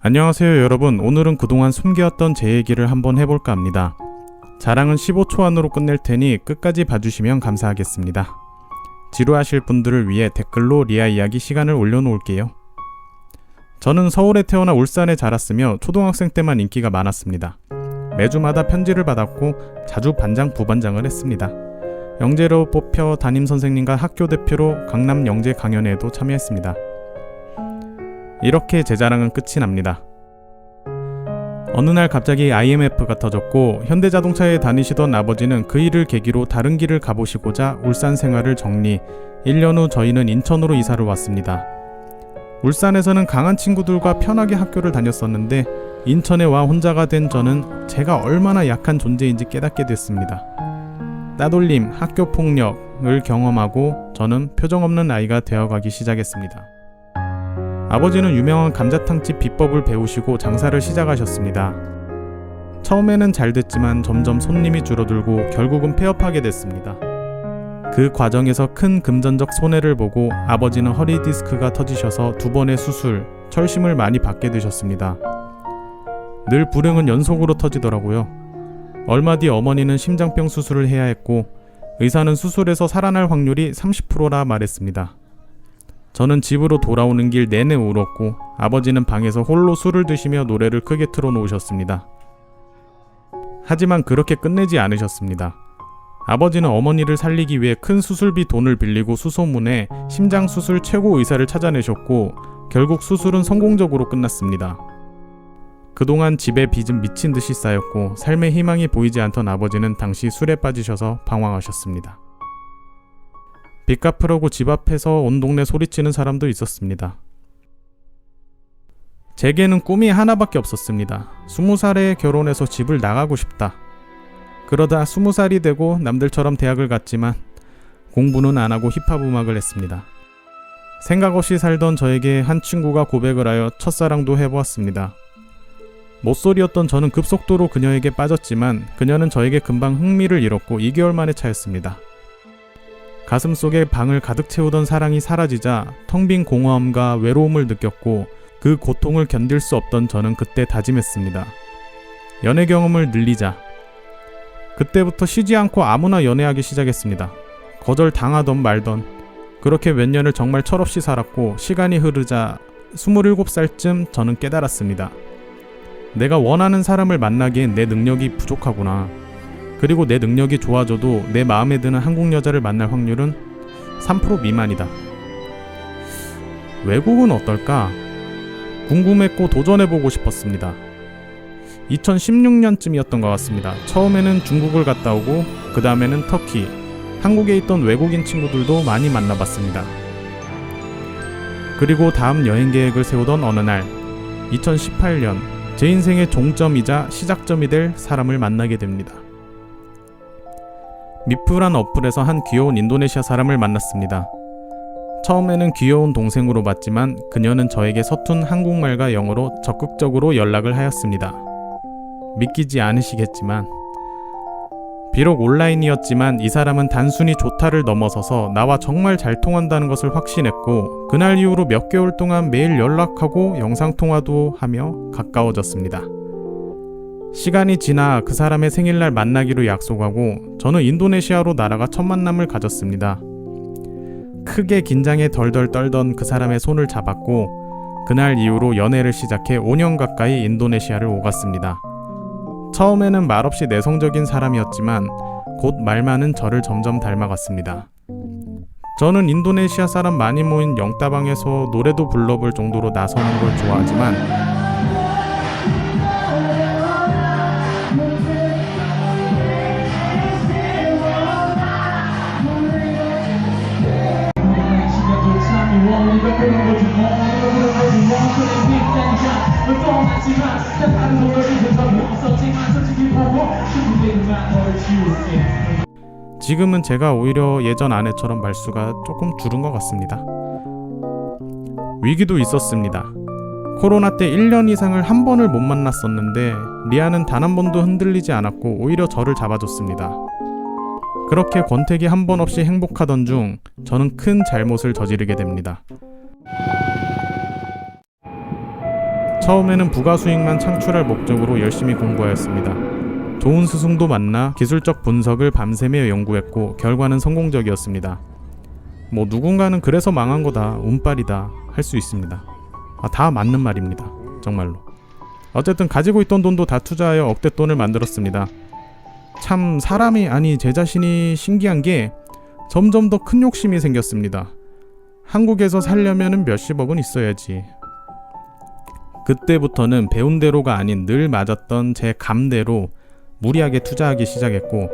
안녕하세요 여러분. 오늘은 그동안 숨겨왔던 제 얘기를 한번 해볼까 합니다. 자랑은 15초 안으로 끝낼 테니 끝까지 봐주시면 감사하겠습니다. 지루하실 분들을 위해 댓글로 리아 이야기 시간을 올려놓을게요. 저는 서울에 태어나 울산에 자랐으며 초등학생 때만 인기가 많았습니다. 매주마다 편지를 받았고 자주 반장 부반장을 했습니다. 영재로 뽑혀 담임선생님과 학교 대표로 강남 영재 강연회에도 참여했습니다. 이렇게 제 자랑은 끝이 납니다. 어느 날 갑자기 IMF가 터졌고 현대자동차에 다니시던 아버지는 그 일을 계기로 다른 길을 가보시고자 울산 생활을 정리, 1년 후 저희는 인천으로 이사를 왔습니다. 울산에서는 강한 친구들과 편하게 학교를 다녔었는데 인천에 와 혼자가 된 저는 제가 얼마나 약한 존재인지 깨닫게 됐습니다. 따돌림, 학교 폭력을 경험하고 저는 표정 없는 아이가 되어가기 시작했습니다. 아버지는 유명한 감자탕집 비법을 배우시고 장사를 시작하셨습니다. 처음에는 잘 됐지만 점점 손님이 줄어들고 결국은 폐업하게 됐습니다. 그 과정에서 큰 금전적 손해를 보고 아버지는 허리 디스크가 터지셔서 2번의 수술, 철심을 많이 받게 되셨습니다. 늘 불행은 연속으로 터지더라고요. 얼마 뒤 어머니는 심장병 수술을 해야 했고 의사는 수술에서 살아날 확률이 30%라 말했습니다. 저는 집으로 돌아오는 길 내내 울었고 아버지는 방에서 홀로 술을 드시며 노래를 크게 틀어놓으셨습니다. 하지만 그렇게 끝내지 않으셨습니다. 아버지는 어머니를 살리기 위해 큰 수술비 돈을 빌리고 수소문에 심장수술 최고 의사를 찾아내셨고 결국 수술은 성공적으로 끝났습니다. 그동안 집에 빚은 미친 듯이 쌓였고 삶의 희망이 보이지 않던 아버지는 당시 술에 빠지셔서 방황하셨습니다. 빚 갚으려고 집 앞에서 온 동네 소리치는 사람도 있었습니다. 제게는 꿈이 하나밖에 없었습니다. 20살에 결혼해서 집을 나가고 싶다. 그러다 20살이 되고 남들처럼 대학을 갔지만 공부는 안 하고 힙합 음악을 했습니다. 생각 없이 살던 저에게 한 친구가 고백을 하여 첫사랑도 해보았습니다. 못소리였던 저는 급속도로 그녀에게 빠졌지만 그녀는 저에게 금방 흥미를 잃었고 2개월 만에 차였습니다. 가슴속에 방을 가득 채우던 사랑이 사라지자 텅 빈 공허함과 외로움을 느꼈고 그 고통을 견딜 수 없던 저는 그때 다짐했습니다. 연애 경험을 늘리자. 그때부터 쉬지 않고 아무나 연애하기 시작했습니다. 거절 당하던 말던 그렇게 몇 년을 정말 철없이 살았고 시간이 흐르자 27살쯤 저는 깨달았습니다. 내가 원하는 사람을 만나기엔 내 능력이 부족하구나. 그리고 내 능력이 좋아져도 내 마음에 드는 한국 여자를 만날 확률은 3% 미만이다. 외국은 어떨까? 궁금했고 도전해보고 싶었습니다. 2016년쯤이었던 것 같습니다. 처음에는 중국을 갔다 오고 그 다음에는 터키, 한국에 있던 외국인 친구들도 많이 만나봤습니다. 그리고 다음 여행 계획을 세우던 어느 날 2018년 제 인생의 종점이자 시작점이 될 사람을 만나게 됩니다. 미프란 어플에서 한 귀여운 인도네시아 사람을 만났습니다. 처음에는 귀여운 동생으로 봤지만 그녀는 저에게 서툰 한국말과 영어로 적극적으로 연락을 하였습니다. 믿기지 않으시겠지만 비록 온라인이었지만 이 사람은 단순히 좋다를 넘어서서 나와 정말 잘 통한다는 것을 확신했고 그날 이후로 몇 개월 동안 매일 연락하고 영상통화도 하며 가까워졌습니다. 시간이 지나 그 사람의 생일날 만나기로 약속하고 저는 인도네시아로 날아가 첫 만남을 가졌습니다. 크게 긴장에 덜덜 떨던 그 사람의 손을 잡았고 그날 이후로 연애를 시작해 5년 가까이 인도네시아를 오갔습니다. 처음에는 말없이 내성적인 사람이었지만 곧 말 많은 저를 점점 닮아갔습니다. 저는 인도네시아 사람 많이 모인 영따방에서 노래도 불러볼 정도로 나서는 걸 좋아하지만 지금은 제가 오히려 예전 아내처럼 말수가 조금 줄은 것 같습니다. 위기도 있었습니다. 코로나 때 1년 이상을 한 번을 못 만났었는데 리아는 단 한 번도 흔들리지 않았고 오히려 저를 잡아줬습니다. 그렇게 권태기 한 번 없이 행복하던 중 저는 큰 잘못을 저지르게 됩니다. 처음에는 부가 수익만 창출할 목적으로 열심히 공부하였습니다. 좋은 스승도 만나 기술적 분석을 밤새며 연구했고 결과는 성공적이었습니다. 뭐 누군가는 그래서 망한 거다, 운빨이다 할 수 있습니다. 다 맞는 말입니다. 정말로. 어쨌든 가지고 있던 돈도 다 투자하여 억대돈을 만들었습니다. 참 사람이 아니 제 자신이 신기한 게 점점 더 큰 욕심이 생겼습니다. 한국에서 살려면 몇십억은 있어야지. 그때부터는 배운 대로가 아닌 늘 맞았던 제 감대로 무리하게 투자하기 시작했고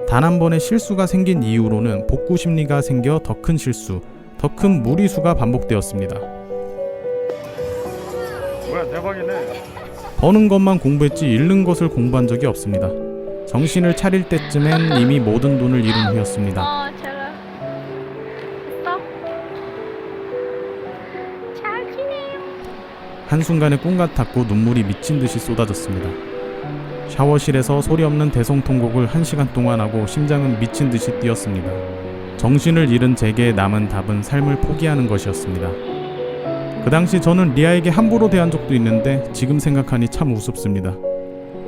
단 한 번의 실수가 생긴 이후로는 복구 심리가 생겨 더 큰 실수, 더 큰 무리수가 반복되었습니다. 뭐야 대박이네. 버는 것만 공부했지 잃는 것을 공부한 적이 없습니다. 정신을 차릴 때쯤엔 이미 모든 돈을 잃은 후였습니다. 제가 있어? 잘 지내요. 한순간에 꿈 같았고 눈물이 미친 듯이 쏟아졌습니다. 샤워실에서 소리 없는 대성통곡을 1시간 동안 하고 심장은 미친 듯이 뛰었습니다. 정신을 잃은 제게 남은 답은 삶을 포기하는 것이었습니다. 그 당시 저는 리아에게 함부로 대한 적도 있는데 지금 생각하니 참 우습습니다.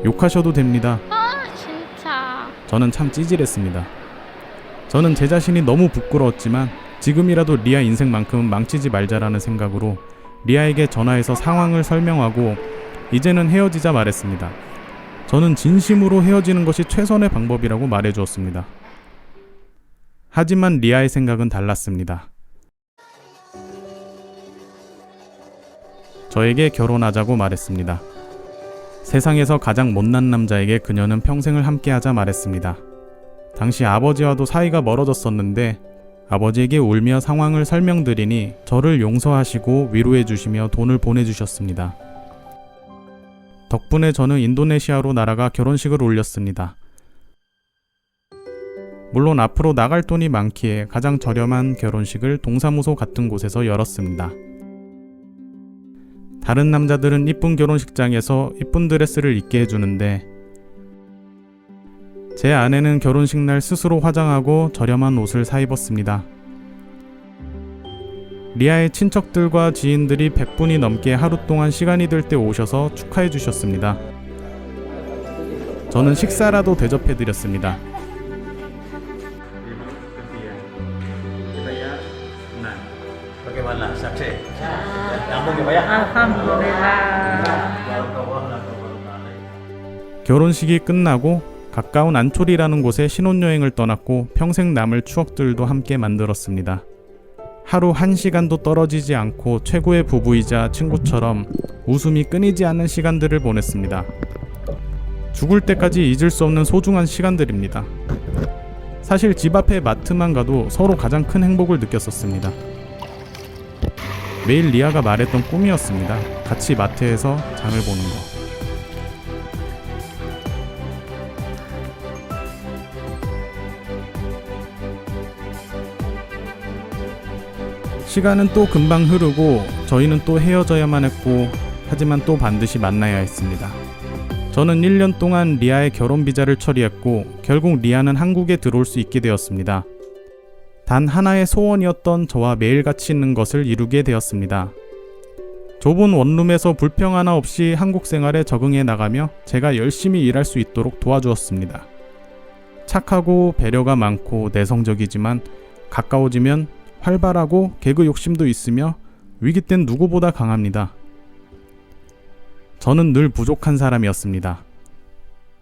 욕하셔도 됩니다. 진짜. 저는 참 찌질했습니다. 저는 제 자신이 너무 부끄러웠지만 지금이라도 리아 인생만큼은 망치지 말자라는 생각으로 리아에게 전화해서 상황을 설명하고 이제는 헤어지자 말했습니다. 저는 진심으로 헤어지는 것이 최선의 방법이라고 말해주었습니다. 하지만 리아의 생각은 달랐습니다. 저에게 결혼하자고 말했습니다. 세상에서 가장 못난 남자에게 그녀는 평생을 함께하자 말했습니다. 당시 아버지와도 사이가 멀어졌었는데 아버지에게 울며 상황을 설명드리니 저를 용서하시고 위로해 주시며 돈을 보내주셨습니다. 덕분에 저는 인도네시아로 날아가 결혼식을 올렸습니다. 물론 앞으로 나갈 돈이 많기에 가장 저렴한 결혼식을 동사무소 같은 곳에서 열었습니다. 다른 남자들은 이쁜 결혼식장에서 이쁜 드레스를 입게 해주는데 제 아내는 결혼식 날 스스로 화장하고 저렴한 옷을 사 입었습니다. 리아의 친척들과 지인들이 100분이 넘게 하루 동안 시간이 될 때 오셔서 축하해 주셨습니다. 저는 식사라도 대접해 드렸습니다. Bagaimana saksi? Nyambung ya Pak ya? Alhamdulillah. 결혼식이 끝나고 가까운 안초리라는 곳에 신혼여행을 떠났고 평생 남을 추억들도 함께 만들었습니다. 하루 1시간도 떨어지지 않고 최고의 부부이자 친구처럼 웃음이 끊이지 않는 시간들을 보냈습니다. 죽을 때까지 잊을 수 없는 소중한 시간들입니다. 사실 집 앞에 마트만 가도 서로 가장 큰 행복을 느꼈었습니다. 매일 리아가 말했던 꿈이었습니다. 같이 마트에서 장을 보는 거. 시간은 또 금방 흐르고 저희는 또 헤어져야만 했고 하지만 또 반드시 만나야 했습니다. 저는 1년 동안 리아의 결혼 비자를 처리했고 결국 리아는 한국에 들어올 수 있게 되었습니다. 단 하나의 소원이었던 저와 매일같이 있는 것을 이루게 되었습니다. 좁은 원룸에서 불평 하나 없이 한국 생활에 적응해 나가며 제가 열심히 일할 수 있도록 도와주었습니다. 착하고 배려가 많고 내성적이지만 가까워지면 활발하고 개그 욕심도 있으며 위기 땐 누구보다 강합니다. 저는 늘 부족한 사람이었습니다.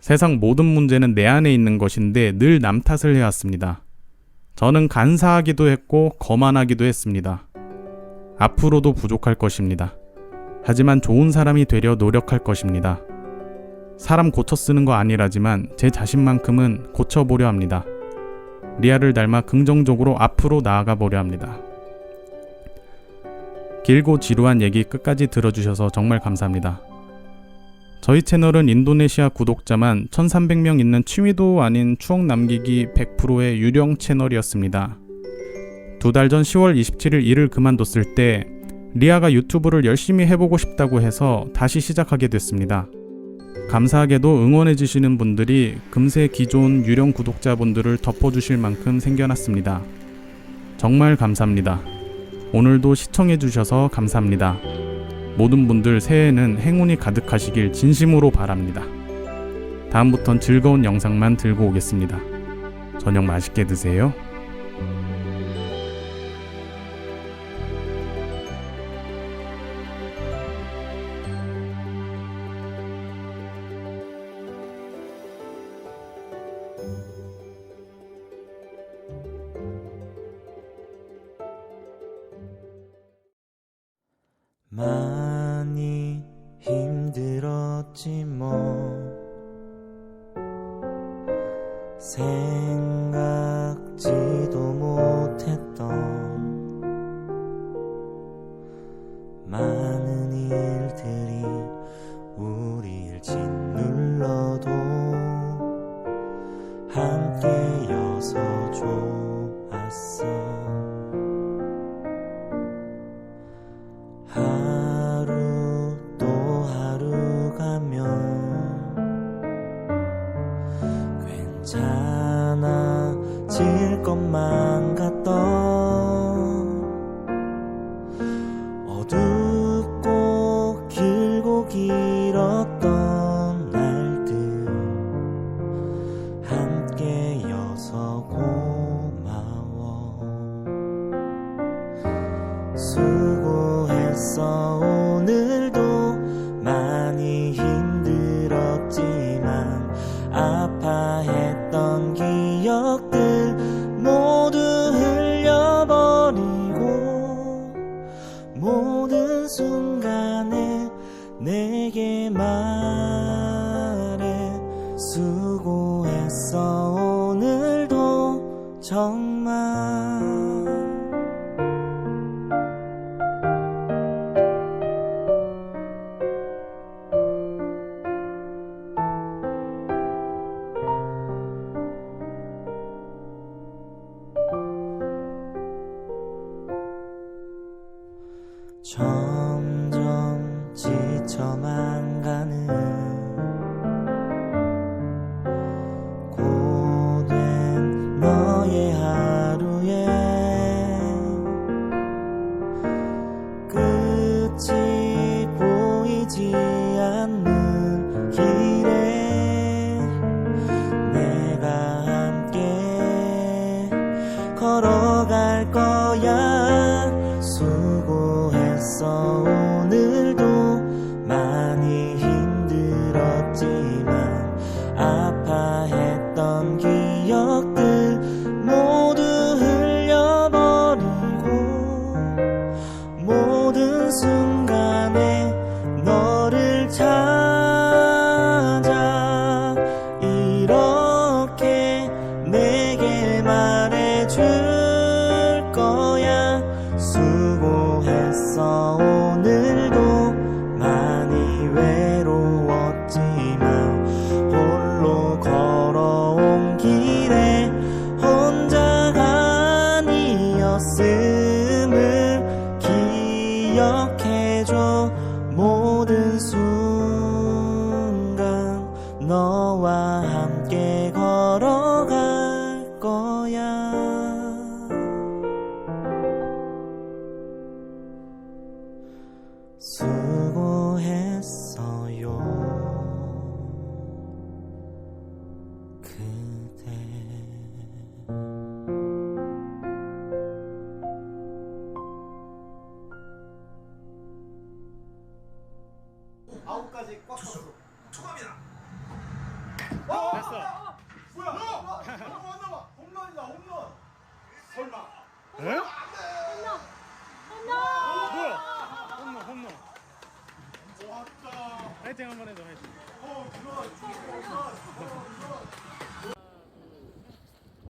세상 모든 문제는 내 안에 있는 것인데 늘 남 탓을 해왔습니다. 저는 간사하기도 했고 거만하기도 했습니다. 앞으로도 부족할 것입니다. 하지만 좋은 사람이 되려 노력할 것입니다. 사람 고쳐 쓰는 거 아니라지만 제 자신만큼은 고쳐보려 합니다. 리아를 닮아 긍정적으로 앞으로 나아가 보려 합니다. 길고 지루한 얘기 끝까지 들어주셔서 정말 감사합니다. 저희 채널은 인도네시아 구독자만 1300명 있는 취미도 아닌 추억 남기기 100%의 유령 채널이었습니다. 2달 전 10월 27일 일을 그만뒀을 때 리아가 유튜브를 열심히 해보고 싶다고 해서 다시 시작하게 됐습니다. 감사하게도 응원해주시는 분들이 금세 기존 유령 구독자분들을 덮어주실 만큼 생겨났습니다. 정말 감사합니다. 오늘도 시청해주셔서 감사합니다. 모든 분들 새해에는 행운이 가득하시길 진심으로 바랍니다. 다음부턴 즐거운 영상만 들고 오겠습니다. 저녁 맛있게 드세요. 많이 힘들었지 뭐 생각지도 못했던 많은 일들이 우릴 짓눌러도 함께여서 좋았어. 하루 또 하루 가면 괜찮아질 것만 같던 어둡고 길고 길었던 날들 함께여서 고마워. 수고했어. 오늘도 많이 힘들었지만 아파했던 기억들 모두 흘려버리고 모든 순간에 내게 말해. 수고했어. 오늘도 정말. 점점 지쳐만 가는 고된 너의 하루에 끝이 보이지 않는 길에 내가 함께 걸어갈 거야. 수고했어. 오늘도 많이 힘들었지만 아파했던 기억들 모두 흘려버리고 모든 순간에 너를 찾아 이렇게 내게 말해줄 거야. 수고했어. 오늘도 많이 외로웠지만 홀로 걸어온 길에 혼자가 아니었음을 기억해줘. 모든 순간 너와 함께 걸어갈 거야. 수고했어요 그대. 아홉 가지 꽉 찼어. 초감이다. 됐어. 뭐야? 왔나봐. 홈런이다. 홈런. 설마. 에? 홈런! 뭐야? 홈런. 왔다. 화이팅 한번 해줘. 화이팅. 들어와.